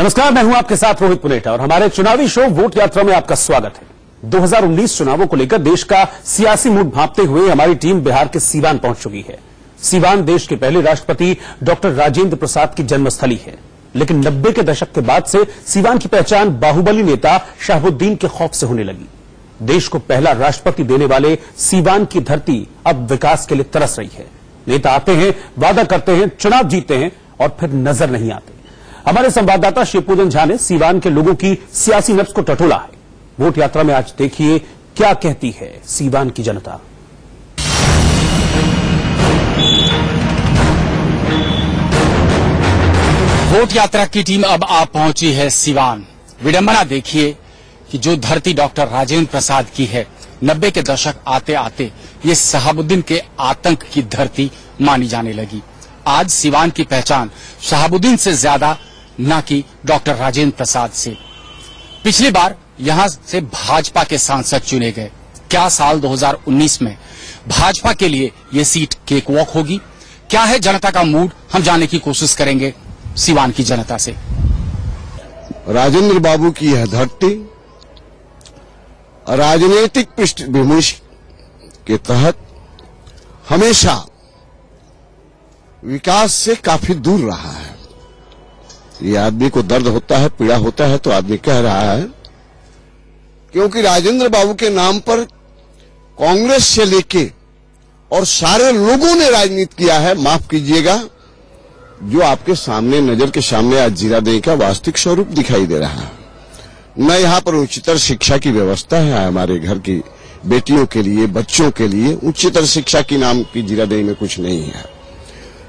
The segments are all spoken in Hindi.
नमस्कार, मैं हूं आपके साथ रोहित पुनेटा और हमारे चुनावी शो वोट यात्रा में आपका स्वागत है। 2019 चुनावों को लेकर देश का सियासी मूड भांपते हुए हमारी टीम बिहार के सीवान पहुंच चुकी है। सीवान देश के पहले राष्ट्रपति डॉक्टर राजेंद्र प्रसाद की जन्मस्थली है, लेकिन 90 के दशक के बाद से सीवान की पहचान बाहुबली नेता शहाबुद्दीन के खौफ से होने लगी। देश को पहला राष्ट्रपति देने वाले सीवान की धरती अब विकास के लिए तरस रही है। नेता आते हैं, वादा करते हैं, चुनाव जीतते हैं और फिर नजर नहीं आते। हमारे संवाददाता शिवपूजन झा ने सीवान के लोगों की सियासी नब्ज को टटोला है। वोट यात्रा में आज देखिए क्या कहती है सीवान की जनता। वोट यात्रा की टीम अब आ पहुंची है सीवान। विडंबना देखिए कि जो धरती डॉक्टर राजेंद्र प्रसाद की है, 90 के दशक आते आते ये शहाबुद्दीन के आतंक की धरती मानी जाने लगी। आज सीवान की पहचान शहाबुद्दीन से ज्यादा न कि डॉक्टर राजेंद्र प्रसाद से। पिछली बार यहां से भाजपा के सांसद चुने गए। क्या साल 2019 में भाजपा के लिए ये सीट केक वॉक होगी? क्या है जनता का मूड, हम जानने की कोशिश करेंगे सीवान की जनता से। राजेंद्र बाबू की यह धरती राजनीतिक पृष्ठभूमि के तहत हमेशा विकास से काफी दूर रहा है। ये आदमी को दर्द होता है, पीड़ा होता है तो आदमी कह रहा है, क्योंकि राजेंद्र बाबू के नाम पर कांग्रेस से लेके और सारे लोगों ने राजनीति किया है। माफ कीजिएगा, जो आपके सामने नजर के सामने आज जीरादेई का वास्तविक स्वरूप दिखाई दे रहा है। न यहाँ पर उच्चतर शिक्षा की व्यवस्था है हमारे घर की बेटियों के लिए, बच्चों के लिए उच्चतर शिक्षा की नाम की जीरादेई में कुछ नहीं है।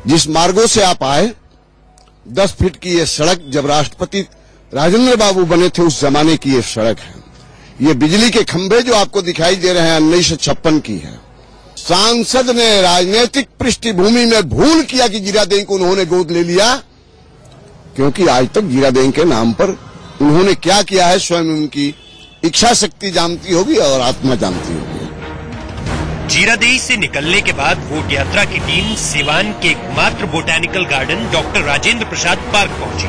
जिस मार्गों से आप आए, 10 फीट की ये सड़क जब राष्ट्रपति राजेंद्र बाबू बने थे उस जमाने की ये सड़क है। ये बिजली के खंभे जो आपको दिखाई दे रहे हैं 1956 की है। सांसद ने राजनीतिक पृष्ठभूमि में भूल किया कि जीरादेई को उन्होंने गोद ले लिया, क्योंकि आज तक जीरादेई के नाम पर उन्होंने क्या किया है स्वयं उनकी इच्छा शक्ति जानती होगी और आत्मा जानती होगी। जीरादेई से निकलने के बाद वोट यात्रा की टीम सीवान के एकमात्र botanical garden doctor Rajendra Prasad park पहुंची।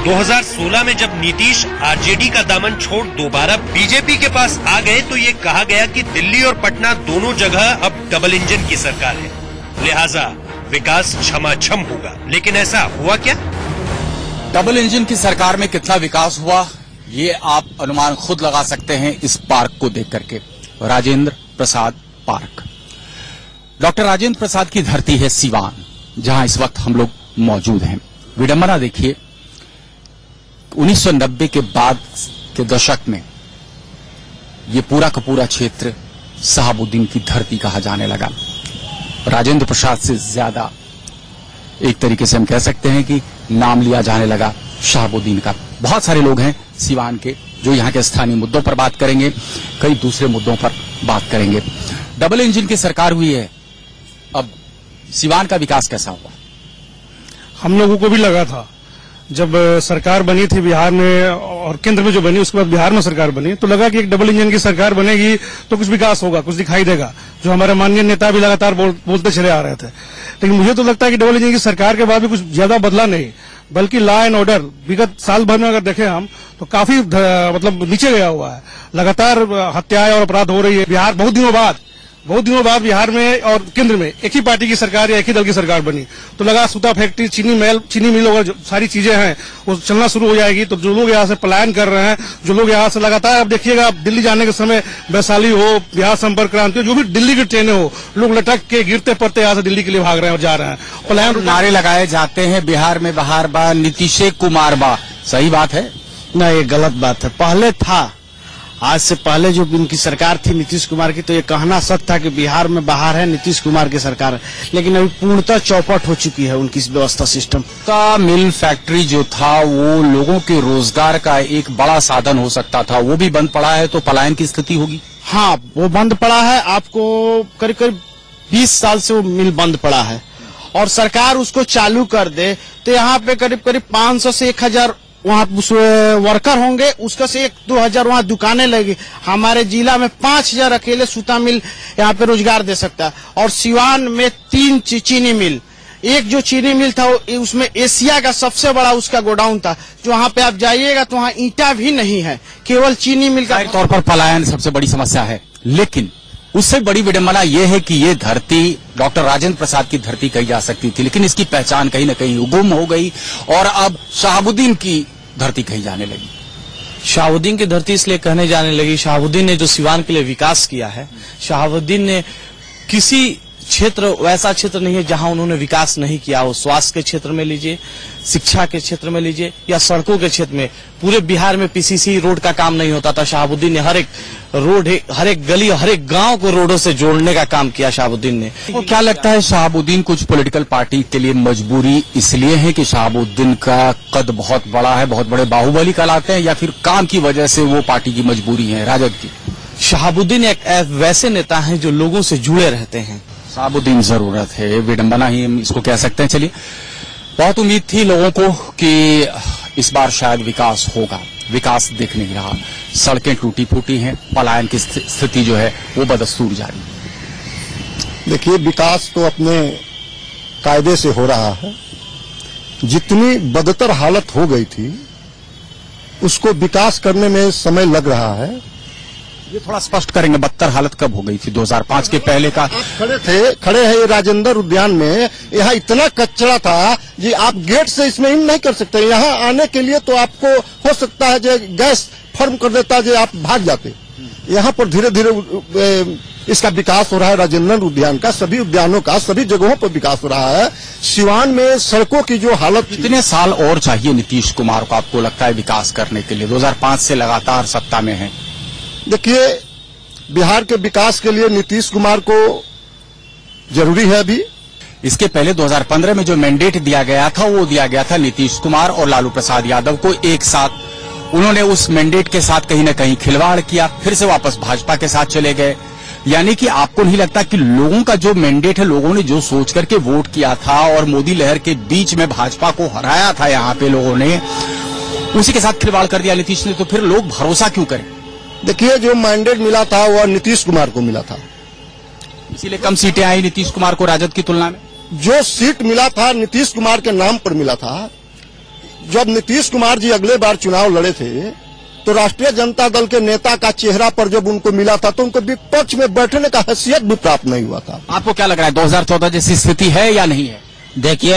2016 में जब नीतीश आरजेडी का दामन छोड़ दोबारा बीजेपी के पास आ गए तो ये कहा गया कि दिल्ली और पटना दोनों जगह अब डबल इंजन की सरकार है, लिहाजा विकास छमाछम होगा। लेकिन ऐसा हुआ क्या? डबल इंजन की सरकार में कितना विकास हुआ ये आप अनुमान खुद लगा सकते हैं इस पार्क को देख करके। राजेंद्र प्रसाद पार्क, डॉक्टर राजेंद्र प्रसाद की धरती है सीवान, जहां इस वक्त हम लोग मौजूद हैं। विडंबना देखिए, 1990 के बाद के दशक में ये पूरा का पूरा क्षेत्र शहाबुद्दीन की धरती कहा जाने लगा। राजेंद्र प्रसाद से ज्यादा एक तरीके से हम कह सकते हैं कि नाम लिया जाने लगा शहाबुद्दीन का। बहुत सारे लोग हैं सीवान के जो यहाँ के स्थानीय मुद्दों पर बात करेंगे, कई दूसरे मुद्दों पर बात करेंगे। डबल इंजन की सरकार हुई है, अब सीवान का विकास कैसा हुआ? हम लोगों को भी लगा था जब सरकार बनी थी बिहार में और केंद्र में जो बनी उसके बाद बिहार में सरकार बनी तो लगा कि एक डबल इंजन की सरकार बनेगी तो कुछ विकास होगा, कुछ दिखाई देगा, जो हमारे माननीय नेता भी लगातार बोलते चले आ रहे थे। लेकिन मुझे तो लगता है कि डबल इंजन की सरकार के बाद भी कुछ ज्यादा बदला नहीं, बल्कि लॉ एंड ऑर्डर विगत साल भर में अगर देखें हम तो काफी मतलब नीचे गया हुआ है। लगातार हत्याएं और अपराध हो रही है। बिहार बहुत दिनों बाद बिहार में और केंद्र में एक ही पार्टी की सरकार या एक ही दल की सरकार बनी तो लगा सूता फैक्ट्री, चीनी मिल वगैरह सारी चीजें हैं वो चलना शुरू हो जाएगी। तो जो लोग यहाँ से पलायन कर रहे हैं, जो लोग यहाँ से लगातार, अब देखिएगा दिल्ली जाने के समय वैशाली हो, बिहार संपर्क क्रांति हो, जो भी दिल्ली की ट्रेनें हो, लोग लटक के गिरते पड़ते यहाँ से दिल्ली के लिए भाग रहे हैं और जा रहे हैं। पलायन नारे लगाए जाते हैं बिहार में बहार बा, नीतीश कुमार बा, सही बात है ना? ये गलत बात है। पहले था, आज से पहले जो इनकी सरकार थी नीतीश कुमार की, तो ये कहना सच था कि बिहार में बाहर है, नीतीश कुमार की सरकार है। लेकिन अभी पूर्णतः चौपट हो चुकी है उनकी व्यवस्था, सिस्टम का। मिल फैक्ट्री जो था वो लोगों के रोजगार का एक बड़ा साधन हो सकता था, वो भी बंद पड़ा है तो पलायन की स्थिति होगी। हाँ, वो बंद पड़ा है। आपको करीब करीब 20 साल से वो मिल बंद पड़ा है और सरकार उसको चालू कर दे तो यहाँ पे करीब करीब 500 से 1000 वहाँ वर्कर होंगे, उसका से 1-2 वहाँ दुकानें लगेगी। हमारे जिला में 5000 अकेले सूता मिल यहाँ पे रोजगार दे सकता है और सिवान में 3 चीनी मिल, एक जो चीनी मिल था उसमें एशिया का सबसे बड़ा उसका गोडाउन था, जो वहाँ पे आप जाइएगा तो वहाँ ईंटा भी नहीं है, केवल चीनी मिल का तौर पर पलायन सबसे बड़ी समस्या है। लेकिन उससे बड़ी विडंबना यह है कि ये धरती डॉक्टर राजेंद्र प्रसाद की धरती कही जा सकती थी, लेकिन इसकी पहचान कहीं न कहीं गुम हो गई और अब शहाबुद्दीन की धरती कही जाने लगी। शहाबुद्दीन की धरती इसलिए कहने जाने लगी, शहाबुद्दीन ने जो सिवान के लिए विकास किया है, शहाबुद्दीन ने किसी क्षेत्र वैसा क्षेत्र नहीं है जहां उन्होंने विकास नहीं किया हो। स्वास्थ्य के क्षेत्र में लीजिए, शिक्षा के क्षेत्र में लीजिए या सड़कों के क्षेत्र में, पूरे बिहार में पीसीसी रोड का काम नहीं होता था। शहाबुद्दीन ने हर एक रोड, हर एक गली, हर एक गांव को रोडों से जोड़ने का काम किया शहाबुद्दीन ने। तो क्या लगता है शहाबुद्दीन कुछ पॉलिटिकल पार्टी के लिए मजबूरी इसलिए है कि शहाबुद्दीन का कद बहुत बड़ा है, बहुत बड़े बाहुबली कहलाते हैं, या फिर काम की वजह से वो पार्टी की मजबूरी है राजद की? शहाबुद्दीन एक वैसे नेता हैं जो लोगों से जुड़े रहते हैं। शहाबुद्दीन जरूरत है, विडंबना ही हम इसको कह सकते हैं। चलिए, बहुत उम्मीद थी लोगों को कि इस बार शायद विकास होगा, विकास दिख नहीं रहा। सड़कें टूटी फूटी हैं, पलायन की स्थिति जो है वो बदस्तूर जारी है। देखिए, विकास तो अपने कायदे से हो रहा है। जितनी बदतर हालत हो गई थी उसको विकास करने में समय लग रहा है। ये थोड़ा स्पष्ट करेंगे, बदतर हालत कब हो गई थी? 2005 के पहले का खड़े हैं ये राजेंद्र उद्यान में, यहाँ इतना कचरा था जी, आप गेट से इसमें इन नहीं कर सकते। यहाँ आने के लिए तो आपको हो सकता है जो गैस फर्म कर देता जो आप भाग जाते। यहाँ पर धीरे धीरे इसका विकास हो रहा है, राजेंद्र उद्यान का, सभी उद्यानों का, सभी जगहों पर विकास हो रहा है। सिवान में सड़कों की जो हालत, कितने साल और चाहिए नीतीश कुमार को आपको लगता है विकास करने के लिए? 2005 से लगातार सत्ता में है। देखिए, बिहार के विकास के लिए नीतीश कुमार को जरूरी है। अभी इसके पहले 2015 में जो मैंडेट दिया गया था वो दिया गया था नीतीश कुमार और लालू प्रसाद यादव को एक साथ। उन्होंने उस मैंडेट के साथ कहीं न कहीं खिलवाड़ किया, फिर से वापस भाजपा के साथ चले गए। यानी कि आपको नहीं लगता कि लोगों का जो मैंडेट है, लोगों ने जो सोच करके वोट किया था और मोदी लहर के बीच में भाजपा को हराया था यहाँ पे लोगों ने, उसी के साथ खिलवाड़ कर दिया नीतीश ने, तो फिर लोग भरोसा क्यों करें? देखिए, जो मैंडेट मिला था वह नीतीश कुमार को मिला था, इसीलिए कम सीटें आई नीतीश कुमार को राजद की तुलना में। जो सीट मिला था नीतीश कुमार के नाम पर मिला था। जब नीतीश कुमार जी अगले बार चुनाव लड़े थे तो राष्ट्रीय जनता दल के नेता का चेहरा पर जब उनको मिला था तो उनको विपक्ष में बैठने का हैसियत भी प्राप्त नहीं हुआ था। आपको क्या लग रहा है, 2014 जैसी स्थिति है या नहीं है? देखिए,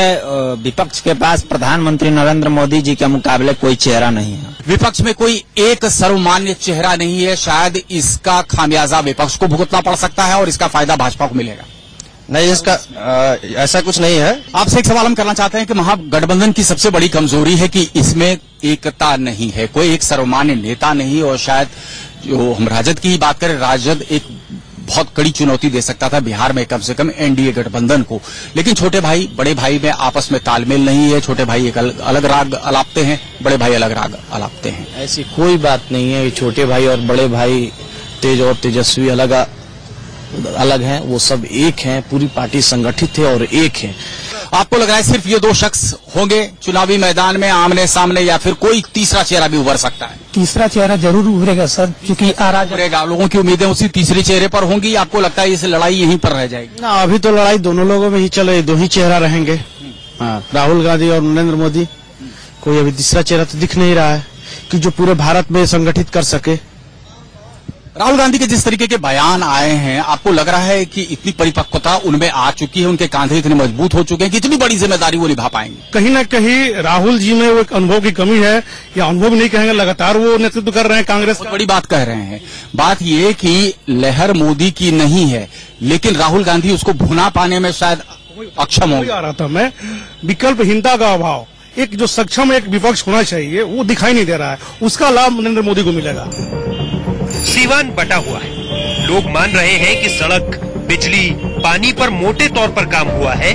विपक्ष के पास प्रधानमंत्री नरेंद्र मोदी जी के मुकाबले कोई चेहरा नहीं है। विपक्ष में कोई एक सर्वमान्य चेहरा नहीं है। शायद इसका खामियाजा विपक्ष को भुगतना पड़ सकता है और इसका फायदा भाजपा को मिलेगा। नहीं, इसका ऐसा कुछ नहीं है। आपसे एक सवाल हम करना चाहते हैं कि महागठबंधन की सबसे बड़ी कमजोरी है कि इसमें एकता नहीं है, कोई एक सर्वमान्य नेता नहीं। और शायद जो हम राजद की ही बात करें, राजद एक बहुत कड़ी चुनौती दे सकता था बिहार में कम से कम एनडीए गठबंधन को, लेकिन छोटे भाई बड़े भाई में आपस में तालमेल नहीं है। छोटे भाई एक अलग राग अलापते हैं, बड़े भाई अलग राग अलापते हैं। ऐसी कोई बात नहीं है। छोटे भाई और बड़े भाई, तेज और तेजस्वी अलग हैं, वो सब एक हैं। पूरी पार्टी संगठित है और एक है। आपको लग रहा है सिर्फ ये दो शख्स होंगे चुनावी मैदान में आमने सामने, या फिर कोई तीसरा चेहरा भी उभर सकता है? तीसरा चेहरा जरूर उभरेगा सर, क्योंकि उभरेगा। लोगों की उम्मीदें उसी तीसरे चेहरे पर होंगी। आपको लगता है ये लड़ाई यहीं पर रह जाएगी? ना, अभी तो लड़ाई दोनों लोगों में ही चल रही, दो ही चेहरा रहेंगे। हाँ, राहुल गांधी और नरेंद्र मोदी। कोई अभी तीसरा चेहरा तो दिख नहीं रहा है कि जो पूरे भारत में संगठित कर सके। राहुल गांधी के जिस तरीके के बयान आए हैं, आपको लग रहा है कि इतनी परिपक्वता उनमें आ चुकी है, उनके कांधे इतने मजबूत हो चुके हैं कि इतनी बड़ी जिम्मेदारी वो निभा पाएंगे? कहीं ना कहीं राहुल जी में वो एक अनुभव की कमी है, या अनुभव नहीं कहेंगे, लगातार वो नेतृत्व कर रहे हैं कांग्रेस का। बड़ी बात कह रहे हैं। बात ये कि लहर मोदी की नहीं है, लेकिन राहुल गांधी उसको भुना पाने में शायद अक्षम हो रहा था। मैं विकल्पहीनता का अभाव, एक जो सक्षम एक विपक्ष होना चाहिए, वो दिखाई नहीं दे रहा है। उसका लाभ नरेंद्र मोदी को मिलेगा। सीवान बटा हुआ है। लोग मान रहे हैं कि सड़क, बिजली, पानी पर मोटे तौर पर काम हुआ है,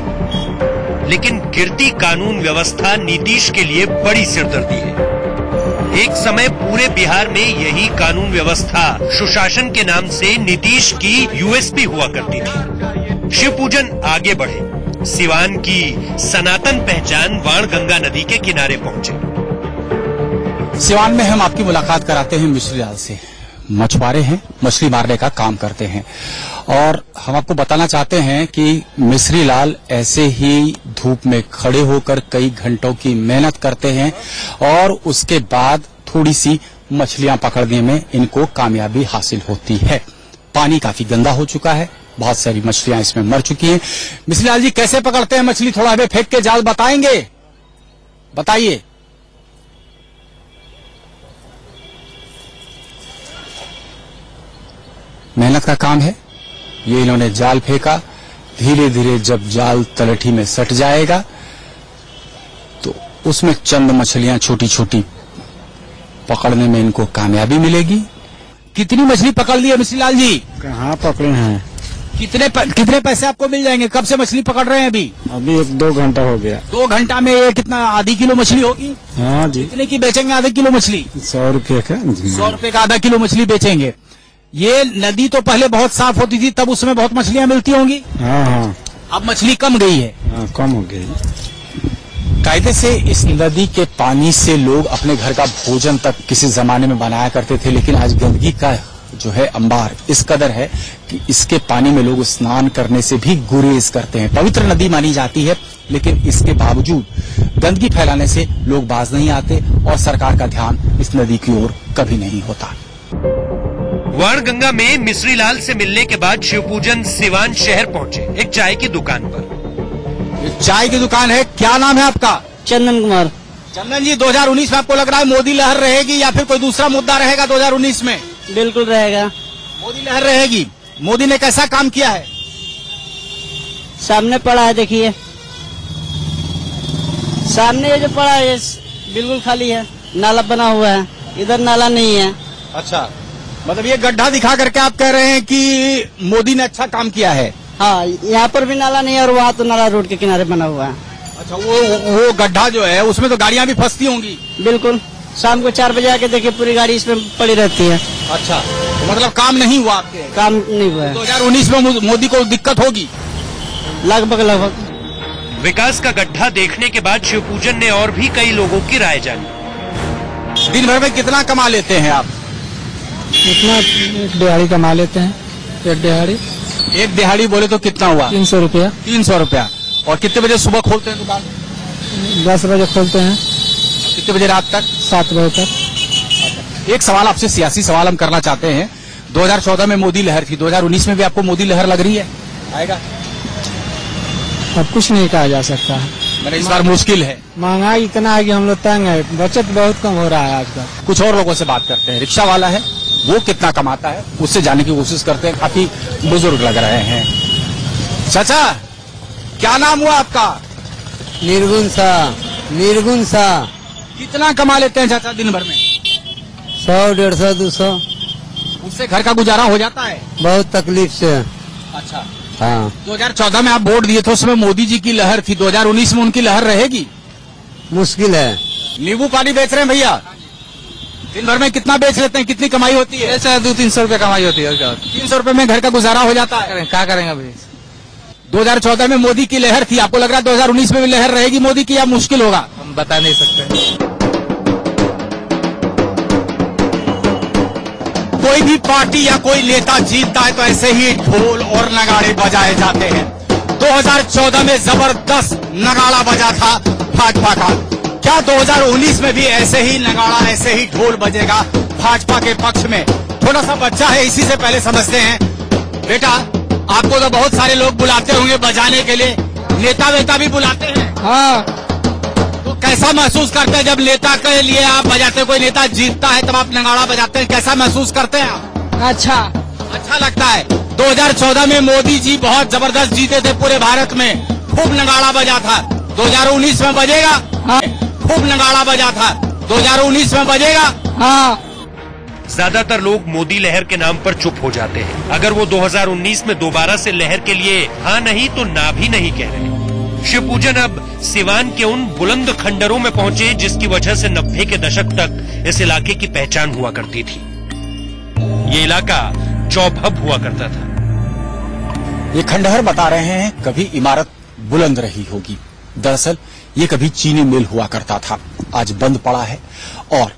लेकिन गिरती कानून व्यवस्था नीतीश के लिए बड़ी सिरदर्दी है। एक समय पूरे बिहार में यही कानून व्यवस्था सुशासन के नाम से नीतीश की यूएसपी हुआ करती थी। शिव पूजन आगे बढ़े, सिवान की सनातन पहचान बाणगंगा नदी के किनारे पहुंचे। सिवान में हम आपकी मुलाकात कराते हैं मिश्री लाल से। मछुआरे हैं, मछली मारने का काम करते हैं। और हम आपको बताना चाहते हैं कि मिश्री लाल ऐसे ही धूप में खड़े होकर कई घंटों की मेहनत करते हैं और उसके बाद थोड़ी सी मछलियां पकड़ने में इनको कामयाबी हासिल होती है। पानी काफी गंदा हो चुका है, बहुत सारी मछलियां इसमें मर चुकी हैं। मिश्री लाल जी कैसे पकड़ते हैं मछली, थोड़ा हमें फेंक के जाल बताएंगे, बताइए। मेहनत का काम है। ये इन्होंने जाल फेंका, धीरे धीरे जब जाल तलठी में सट जाएगा तो उसमें चंद मछलियां छोटी छोटी पकड़ने में इनको कामयाबी मिलेगी। कितनी मछली पकड़ ली है मिश्री लाल जी? कहाँ पकड़े हैं? कितने पैसे आपको मिल जाएंगे? कब से मछली पकड़ रहे हैं अभी? अभी 1-2 घंटा हो गया। 2 घंटा में ये कितना, आधी किलो मछली होगी? हाँ जी। कितने की बेचेंगे आधा किलो मछली? 100 रुपये का। 100 रुपये का आधा किलो मछली बेचेंगे। ये नदी तो पहले बहुत साफ होती थी, तब उसमें बहुत मछलियां मिलती होंगी। हाँ हाँ। अब मछली कम गई है। हाँ, कम हो गई। कायदे से इस नदी के पानी से लोग अपने घर का भोजन तक किसी जमाने में बनाया करते थे, लेकिन आज गंदगी का जो है अंबार इस कदर है कि इसके पानी में लोग स्नान करने से भी गुरेज करते हैं। पवित्र नदी मानी जाती है, लेकिन इसके बावजूद गंदगी फैलाने से लोग बाज नहीं आते और सरकार का ध्यान इस नदी की ओर कभी नहीं होता। वाणगंगा में मिश्री लाल से मिलने के बाद शिवपूजन सिवान शहर पहुंचे एक चाय की दुकान पर। चाय की दुकान है, क्या नाम है आपका? चंदन कुमार। चंदन जी, 2019 में आपको लग रहा है मोदी लहर रहेगी या फिर कोई दूसरा मुद्दा रहेगा 2019 में? बिल्कुल रहेगा, मोदी लहर रहेगी। मोदी ने कैसा काम किया है? सामने पड़ा है, देखिए सामने ये जो पड़ा है ये बिल्कुल खाली है, नाला बना हुआ है, इधर नाला नहीं है। अच्छा, मतलब ये गड्ढा दिखा करके आप कह रहे हैं कि मोदी ने अच्छा काम किया है? हाँ, यहाँ पर भी नाला नहीं है और वहाँ तो नाला रोड के किनारे बना हुआ है। अच्छा, वो गड्ढा जो है उसमें तो गाड़ियाँ भी फंसती होंगी? बिल्कुल, शाम को 4 बजे आके देखिए पूरी गाड़ी इसमें पड़ी रहती है। अच्छा, तो मतलब काम नहीं हुआ आपके? काम नहीं हुआ है। 2019 में मोदी को दिक्कत होगी? लगभग। विकास का गड्ढा देखने के बाद शिवपूजन ने और भी कई लोगों की राय जानी। दिन भर में कितना कमा लेते हैं आप? इतना एक दिहाड़ी कमा लेते हैं। एक दिहाड़ी बोले तो कितना हुआ? 300 रुपया। 300 रुपया। और कितने बजे सुबह खोलते हैं दुकान? 10 बजे खोलते हैं। कितने बजे रात तक? 7 बजे तक। एक सवाल आपसे, सियासी सवाल हम करना चाहते हैं। 2014 में मोदी लहर थी, 2019 में भी आपको मोदी लहर लग रही है? आएगा? अब कुछ नहीं कहा जा सकता है। मैंने इस बार मुश्किल है, महंगाई इतना है कि हम लोग तंग है, बचत बहुत कम हो रहा है आजकल। कुछ और लोगों से बात करते हैं। रिक्शा वाला है, वो कितना कमाता है उससे जानने की कोशिश करते हैं। काफी बुजुर्ग लग रहे हैं। चाचा, क्या नाम हुआ आपका? निर्गुण सा। कितना कमा लेते हैं चाचा दिन भर में? 100, 150, 200। उससे घर का गुजारा हो जाता है? बहुत तकलीफ से। अच्छा, हाँ। 2014 में आप वोट दिए थे, उसमें मोदी जी की लहर थी। 2019 में उनकी लहर रहेगी? मुश्किल है। नींबू पानी बेच रहे हैं भैया, दिन भर में कितना बेच लेते हैं? कितनी कमाई होती है? 200-300 रुपया कमाई होती है। 300 रुपए में घर का गुजारा हो जाता है? क्या करेंगे अभी? 2014 में मोदी की लहर थी, आपको लग रहा है 2019 में भी लहर रहेगी मोदी की या मुश्किल होगा? हम बता नहीं सकते। कोई भी पार्टी या कोई नेता जीतता है तो ऐसे ही ढोल और नगाड़े बजाए जाते हैं। 2014 में जबरदस्त नगाड़ा बजा था भाजपा का। क्या 2019 में भी ऐसे ही नगाड़ा, ऐसे ही ढोल बजेगा भाजपा के पक्ष में? थोड़ा सा बच्चा है, इसी से पहले समझते हैं। बेटा, आपको तो बहुत सारे लोग बुलाते होंगे बजाने के लिए, नेता वेता भी बुलाते हैं? हाँ। तो कैसा महसूस करते हैं जब नेता के लिए आप बजाते हैं? कोई नेता जीतता है तब आप नगाड़ा बजाते हैं, कैसा महसूस करते हैं आप? अच्छा लगता है। 2014 में मोदी जी बहुत जबरदस्त जीते थे, पूरे भारत में खूब नगाड़ा बजा था। 2019 में बजेगा? हाँ। खूब नगाड़ा बजा था, 2019 में बजेगा? हाँ। ज्यादातर लोग मोदी लहर के नाम पर चुप हो जाते हैं। अगर वो 2019 में दोबारा से लहर के लिए हाँ नहीं तो ना भी नहीं कह रहे। शिवपूजन अब सिवान के उन बुलंद खंडरों में पहुंचे जिसकी वजह से 90 के दशक तक इस इलाके की पहचान हुआ करती थी। ये इलाका चौभव हुआ करता था। ये खंडहर बता रहे हैं कभी इमारत बुलंद रही होगी। दरअसल ये कभी चीनी मिल हुआ करता था, आज बंद पड़ा है और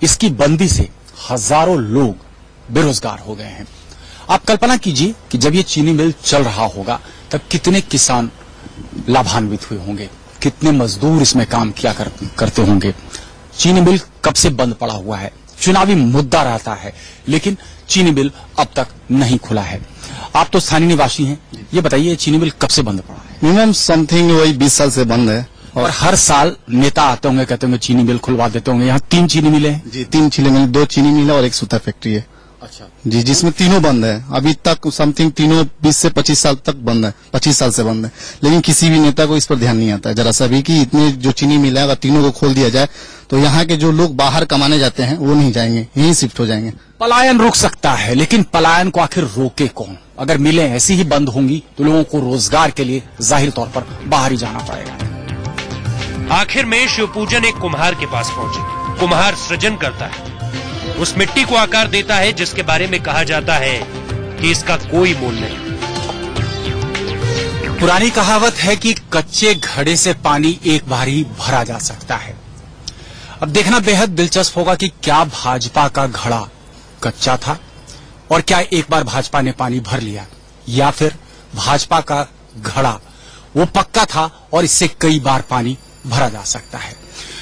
इसकी बंदी से हजारों लोग बेरोजगार हो गए हैं। आप कल्पना कीजिए कि जब ये चीनी मिल चल रहा होगा तब कितने किसान लाभान्वित हुए होंगे, कितने मजदूर इसमें काम किया करते होंगे। चीनी मिल कब से बंद पड़ा हुआ है, चुनावी मुद्दा रहता है, लेकिन चीनी मिल अब तक नहीं खुला है। आप तो स्थानीय निवासी हैं, ये बताइए चीनी मिल कब से बंद पड़ा है? मिनिमम समथिंग वही 20 साल से बंद है। और हर साल नेता आते होंगे, कहते होंगे चीनी मिल खुलवा देते होंगे। यहाँ 3 चीनी मिले हैं जी, 3 चीनी मिल, 2 चीनी मिल और 1 सूता फैक्ट्री है। अच्छा जी, जिसमें तीनों बंद है अभी तक। समथिंग तीनों 20 से 25 साल तक बंद है, 25 साल से बंद है। लेकिन किसी भी नेता को इस पर ध्यान नहीं आता है जरा सा भी कि इतने जो चीनी मिल है अगर तीनों को खोल दिया जाए तो यहाँ के जो लोग बाहर कमाने जाते हैं वो नहीं जाएंगे, यहीं शिफ्ट हो जाएंगे। पलायन रुक सकता है, लेकिन पलायन को आखिर रोके कौन? अगर मिलें ऐसी ही बंद होंगी तो लोगों को रोजगार के लिए जाहिर तौर पर बाहर ही जाना पड़ेगा। आखिर में शिवपूजन एक कुम्हार के पास पहुंचे। कुम्हार सृजन करता है, उस मिट्टी को आकार देता है जिसके बारे में कहा जाता है कि इसका कोई मोल नहीं। पुरानी कहावत है कि कच्चे घड़े से पानी एक बार ही भरा जा सकता है। अब देखना बेहद दिलचस्प होगा कि क्या भाजपा का घड़ा कच्चा था और क्या एक बार भाजपा ने पानी भर लिया, या फिर भाजपा का घड़ा वो पक्का था और इससे कई बार पानी भरा जा सकता है।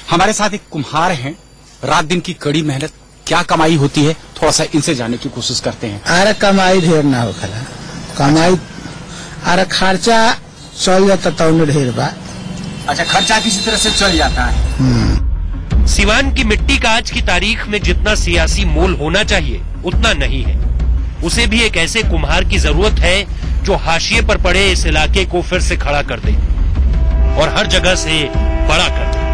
हमारे साथ एक कुम्हार हैं, रात दिन की कड़ी मेहनत, क्या कमाई होती है, थोड़ा सा इनसे जानने की कोशिश करते हैं। अरे कमाई ढेर ना हो खला, कमाई अरे खर्चा चल जाता तो ढेर बा। अच्छा, खर्चा किसी तरह से चल जाता है। सिवान की मिट्टी का आज की तारीख में जितना सियासी मोल होना चाहिए उतना नहीं है। उसे भी एक ऐसे कुम्हार की जरूरत है जो हाशिए पर पड़े इस इलाके को फिर से खड़ा कर दे और हर जगह से बड़ा कर दे।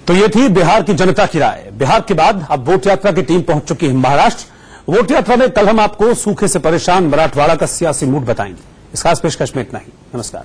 तो ये थी बिहार की जनता की राय। बिहार के बाद अब वोट यात्रा की टीम पहुंच चुकी है महाराष्ट्र। वोट यात्रा में कल हम आपको सूखे से परेशान मराठवाड़ा का सियासी मूड बताएंगे। इस खास पेशकश में इतना ही। नमस्कार।